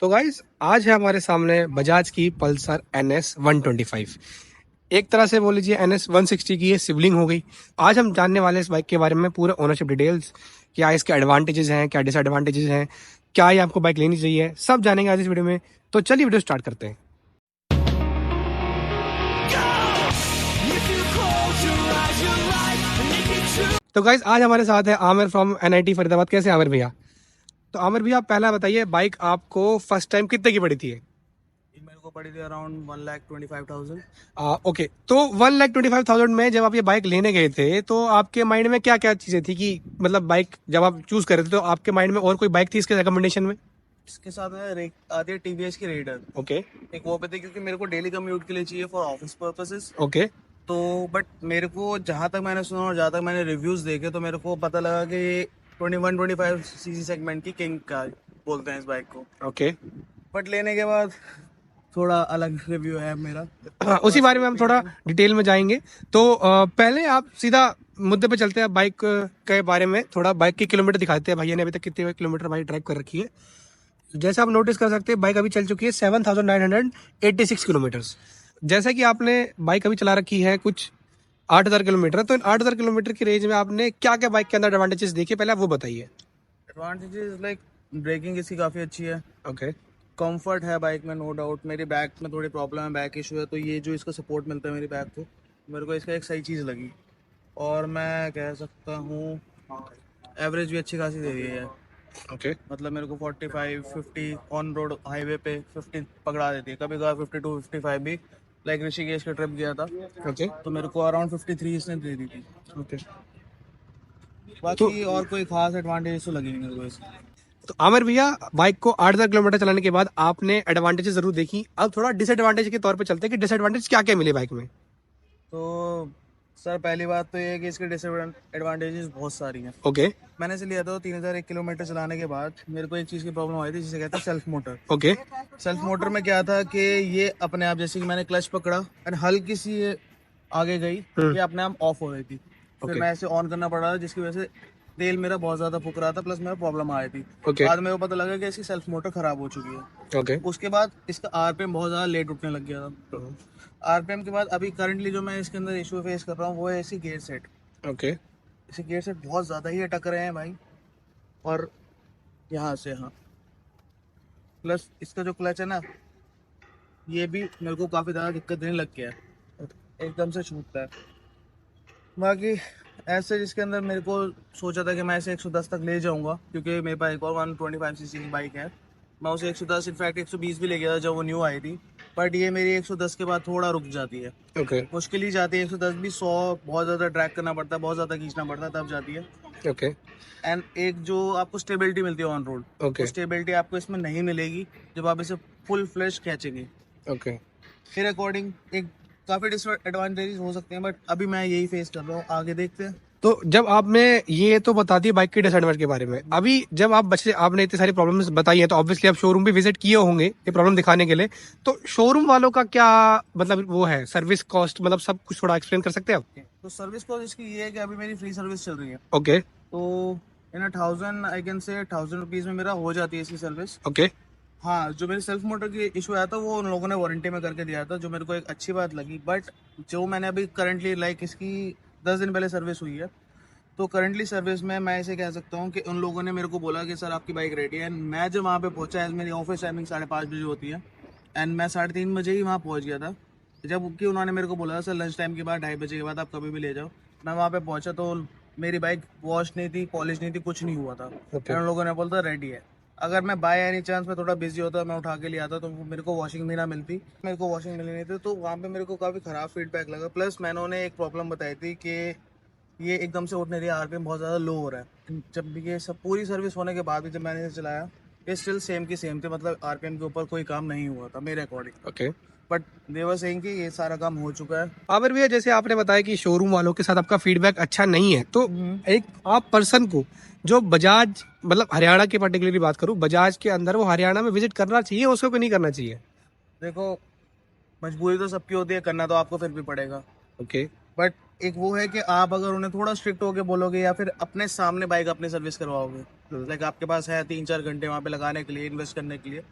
तो गाइस आज है हमारे सामने बजाज की पल्सर NS 125। एक तरह से बोल लीजिए NS 160 की ये सिबलिंग हो गई। आज हम जानने वाले इस बाइक के बारे में पूरे ओनरशिप डिटेल्स, क्या इसके एडवांटेजेस हैं, क्या डिसएडवांटेजेस हैं, क्या ये आपको बाइक लेनी चाहिए, सब जानेंगे आज इस वीडियो में। तो चलिए वीडियो स्टार्ट करते हैं। तो गाइस आज हमारे साथ है आमिर फ्रॉम NIT फरीदाबाद। कैसे आमिर भैया? तो आमिर भैया आप पहला बताइए, बाइक आपको फर्स्ट टाइम कितने की पड़ी थी? मेरे को पड़ी थी अराउंड 1,25,000। ओके, तो 1,25,000 में जब आप ये बाइक लेने गए थे तो आपके माइंड में क्या क्या चीजें थी कि मतलब बाइक जब आप चूज कर रहे थे तो आपके माइंड में और कोई बाइक थी इसके रिकमेंडेशन में? इसके साथ में आती है TVS की रेडर। ओके एक वो पे थी क्योंकि मेरे को डेली कम्यूट के लिए चाहिए फॉर ऑफिस पर्पसेस। ओके तो बट मेरे को जहाँ तक मैंने सुना और जहाँ तक मैंने रिव्यूज देखे तो मेरे को पता लगा कि 21-25 cc सेगमेंट की किंग का बोलते हैं इस बाइक को। ओके बट लेने के बाद थोड़ा अलग रिव्यू है मेरा। हाँ, उसी बारे में हम थोड़ा डिटेल में जाएंगे। तो पहले आप सीधा मुद्दे पे चलते हैं, बाइक के बारे में थोड़ा बाइक की किलोमीटर दिखाते हैं। भैया ने अभी तक कितने किलोमीटर बाइक ड्राइव कर रखी है? जैसे आप नोटिस कर सकते हैं बाइक अभी चल चुकी है 7,986 किलोमीटर्स। जैसा कि आपने बाइक अभी चला रखी है कुछ 8,000 किलोमीटर, तो इन 8,000 किलोमीटर की रेंज में आपने क्या क्या बाइक के अंदर एडवांटेजेस देखे, पहले आप वो बताइए। एडवांटेजेस लाइक ब्रेकिंग इसकी काफ़ी अच्छी है। ओके कंफर्ट है बाइक में, नो डाउट। मेरी बैक में थोड़ी प्रॉब्लम है, बैक इशू है, तो ये जो इसका सपोर्ट मिलता है मेरी बैक को, मेरे को इसका एक सही चीज़ लगी। और मैं कह सकता हूँ एवरेज भी अच्छी खासी दे रही है। ओके मतलब मेरे को 45-50 ऑन रोड हाईवे पे 50 पकड़ा देती है, कभी कभार 52-55 भी। लाइक ऋषिकेश का ट्रिप गया था ओके तो मेरे को अराउंड 53 इसने दे दी थी। ओके तो बाकी और कोई खास एडवांटेज तो लगी नहीं मेरे को इसकी। तो आमिर भैया, बाइक को 8,000 किलोमीटर चलाने के बाद आपने एडवांटेजेस जरूर देखी, अब थोड़ा डिसएडवांटेज के तौर पे चलते हैं कि डिसएडवांटेज क्या क्या मिले बाइक में। तो सर पहली बात तो ये है कि इसके डिसएडवांटेजेस बहुत सारी हैं। ओके मैंने इसे लिया था 3,001 किलोमीटर चलाने के बाद मेरे को एक चीज़ की प्रॉब्लम आई थी जिसे कहते हैं self motor. Okay self motor में क्या था कि ये अपने आप, जैसे कि मैंने क्लच पकड़ा और हल्की सी ये आगे गई, ये अपने आप ऑफ हो रही थी। फिर ओके मैं इसे ऑन करना पड़ रहा था जिसकी वजह से तेल मेरा बहुत ज़्यादा फूक रहा था, प्लस मेरा प्रॉब्लम आ रही थी। ओके बाद में वो पता लगा कि इसकी सेल्फ मोटर ख़राब हो चुकी है। ओके उसके बाद इसका RPM बहुत ज़्यादा लेट उठने लग गया था। RPM के बाद अभी करंटली जो मैं इसके अंदर इशू फेस कर रहा हूँ वो है इसकी गेयर सेट। ओके इसे गेयर सेट बहुत ज़्यादा ही अटक रहे हैं भाई। और यहाँ से हाँ, प्लस इसका जो क्लच है ना, ये भी मेरे को काफ़ी ज़्यादा दिक्कत देने लग गया है, एकदम से छूटता है। बाकी ऐसे जिसके अंदर मेरे को सोचा था कि मैं इसे 110 तक ले जाऊंगा क्योंकि मेरे पास एक और 125 cc की बाइक है। मैं उसे 110, इनफैक्ट 120 भी ले गया था जब वो न्यू आई थी। बट ये मेरी 110 के बाद थोड़ा रुक जाती है, ओके मुश्किल ही जाती है। 110 भी 100 बहुत ज़्यादा ड्रैग करना पड़ता है, बहुत ज़्यादा खींचना पड़ता है, तब जाती है। ओके एंड एक जो आपको स्टेबिलिटी मिलती है ऑन रोड, ओके वो स्टेबिलिटी आपको इसमें नहीं मिलेगी जब आप इसे फुल फ्लैश खींचेंगे। ओके मेरे अकॉर्डिंग एक काफ़ी डिसएडवांटेजेस हो सकते हैं, बट अभी मैं यही फेस कर रहा हूँ, आगे देखते हैं। तो जब आपने ये तो बता दिया बाइक की डिसएडवांटेज के बारे में, अभी जब आप बच्चे आपने इतनी सारी प्रॉब्लम्स बताई हैं तो ऑब्वियसली आप शोरूम भी विजिट किए होंगे ये प्रॉब्लम दिखाने के लिए। तो शोरूम वालों का क्या मतलब वो है, सर्विस कॉस्ट, मतलब सब कुछ थोड़ा एक्सप्लेन कर सकते हैं आप? तो सर्विस कॉस्ट इसकी ये है कि अभी मेरी फ्री सर्विस चल रही है। ओके तो इन 1,000 आई कैन से 1,000 रुपीज़ में मेरा हो जाती है इसकी सर्विस। ओके हाँ, जो मेरी सेल्फ मोटर की इशू आया था वो उन लोगों ने वारंटी में करके दिया था, जो मेरे को एक अच्छी बात लगी। बट जो मैंने अभी करंटली लाइक इसकी 10 दिन पहले सर्विस हुई है, तो करंटली सर्विस में मैं इसे कह सकता हूँ कि उन लोगों ने मेरे को बोला कि सर आपकी बाइक रेडी है। मैं जब वहाँ पे पहुँचा, मेरी ऑफिस टाइमिंग 5:30 बजे होती है, एंड मैं 3:30 बजे ही वहाँ पहुँच गया था। जबकि उन्होंने मेरे को बोला सर लंच टाइम के बाद 2:30 बजे के बाद आप कभी भी ले जाओ। मैं वहाँ पे पहुँचा तो मेरी बाइक वॉश नहीं थी, पॉलिश नहीं थी, कुछ नहीं हुआ था। ओके उन लोगों ने बोला रेडी है। अगर मैं बाय एनी चांस में थोड़ा बिजी होता, मैं उठा के ले आता तो मेरे को वॉशिंग भी ना मिलती, मेरे को वॉशिंग मिली नहीं थी। तो वहाँ पे मेरे को काफ़ी ख़राब फीडबैक लगा। प्लस मैंने उन्हें एक प्रॉब्लम बताई थी कि ये एकदम से उठने रही, RPM बहुत ज़्यादा लो हो रहा है। जब भी ये सब पूरी सर्विस होने के बाद भी जब मैंने इसे चलाया, ये स्टिल सेम की सेम थे, मतलब RPM के ऊपर कोई काम नहीं हुआ था मेरे according. Okay but they were saying कि ये सारा काम हो चुका है। आमिर भैया, जैसे आपने बताया कि शोरूम वालों के साथ आपका फीडबैक अच्छा नहीं है, तो एक आप पर्सन को जो बजाज, मतलब हरियाणा की पर्टिकुलरली बात करूं, बजाज के अंदर वो हरियाणा में विजिट करना चाहिए उसको कि नहीं करना चाहिए? देखो, मजबूरी तो सबकी होती है, करना तो आपको फिर भी पड़ेगा। ओके बट एक वो है कि आप अगर उन्हें थोड़ा स्ट्रिक्ट होके बोलोगे या फिर अपने सामने बाइक अपनी सर्विस करवाओगे, लाइक आपके पास है 3-4 घंटे वहाँ पे लगाने के लिए, इन्वेस्ट करने के लिए,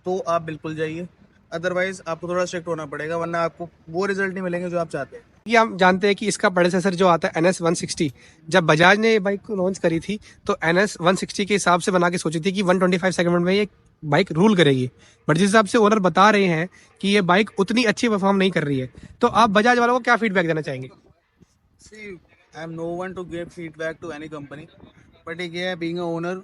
तो आप बिल्कुल जाइए, अदरवाइज आपको थोड़ा स्ट्रिक्ट होना पड़ेगा, वरना आपको वो रिजल्ट नहीं मिलेंगे जो आप चाहते हैं। ये हम जानते हैं कि इसका प्रेडेसेसर जो आता है NS 160, जब बजाज ने ये बाइक को लॉन्च करी थी तो NS 160 के हिसाब से बना के सोची थी कि 125 सेगमेंट में ये बाइक रूल करेगी, बट जिस हिसाब से ओनर बता रहे हैं कि ये बाइक उतनी अच्छी परफॉर्म नहीं कर रही है, तो आप बजाज वालों को क्या फीडबैक देना चाहेंगे? See, I am no one to give feedback to any company, but एक ये है, बीइंग अ ओनर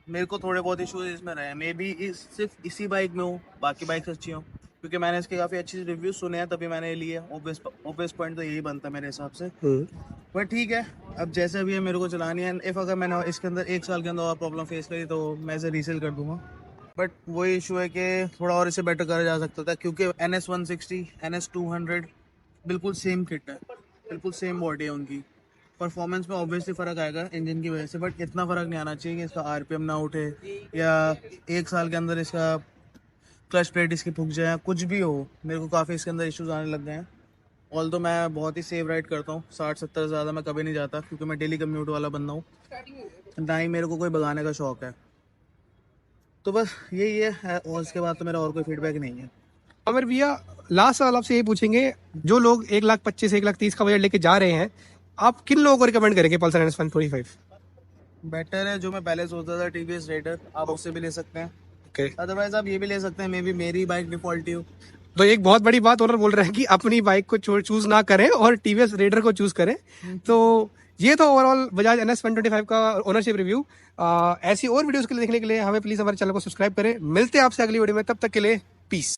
मेरे को थोड़े बहुत इश्यूज इसमें रहे हैं। मे बी सिर्फ इसी बाइक में हो, बाकी बाइक्स अच्छी हो, क्योंकि मैंने इसके काफ़ी अच्छे रिव्यूज सुने हैं, तभी मैंने लिए। ऑब्वियस पॉइंट तो यही बनता है मेरे हिसाब से। बट ठीक है, अब जैसे भी है मेरे को चलानी है। इफ़ अगर मैंने इसके अंदर 1 साल के अंदर और प्रॉब्लम फेस करी तो मैं इसे रीसेल कर दूंगा। बट वही इशू है कि थोड़ा और इसे बेटर करा जा सकता था, क्योंकि NS 160 NS 200 बिल्कुल सेम किट है, बिल्कुल सेम बॉडी है उनकी। परफॉर्मेंस में ऑब्वियसली फ़र्क आएगा इंजन की वजह से, बट इतना फ़र्क नहीं आना चाहिए कि इसका RPM ना उठे, या 1 साल के अंदर इसका क्लच प्लेट इसकी फूक जाए, कुछ भी हो। मेरे को काफ़ी इसके अंदर इश्यूज आने लग गए हैं। ऑल तो मैं बहुत ही सेफ राइड करता हूँ, 60-70 से ज़्यादा मैं कभी नहीं जाता, क्योंकि मैं डेली कम्यूट वाला बंदा हूँ, ना ही मेरे को कोई भगाने का शौक है। तो बस यही है, और उसके बाद तो मेरा और कोई फीडबैक नहीं है। अमर भैया, लास्ट सवाल आपसे ये पूछेंगे, जो लोग 1,25,000 1,30,000 का बजट लेके जा रहे हैं, आप किन लोगों को रिकमेंड करेंगे पल्सर NS 125? बेटर है जो मैं पहले सोचता था, TVS रेडर, आप उससे भी ले सकते हैं। ओके, अदरवाइज आप ये भी ले सकते हैं, मे बी मेरी बाइक डिफॉल्टी हो। तो एक बहुत बड़ी बात ओनर बोल रहे हैं कि अपनी बाइक को चूज ना करें और TVS रेडर को चूज करें। तो ये तो ओवरऑल बजाज NS 125 का ओनरशिप रिव्यू। ऐसी और वीडियोस के लिए देखने के लिए हमें प्लीज हमारे चैनल को सब्सक्राइब करें। मिलते हैं आपसे अगली वीडियो में, तब तक के लिए पीस।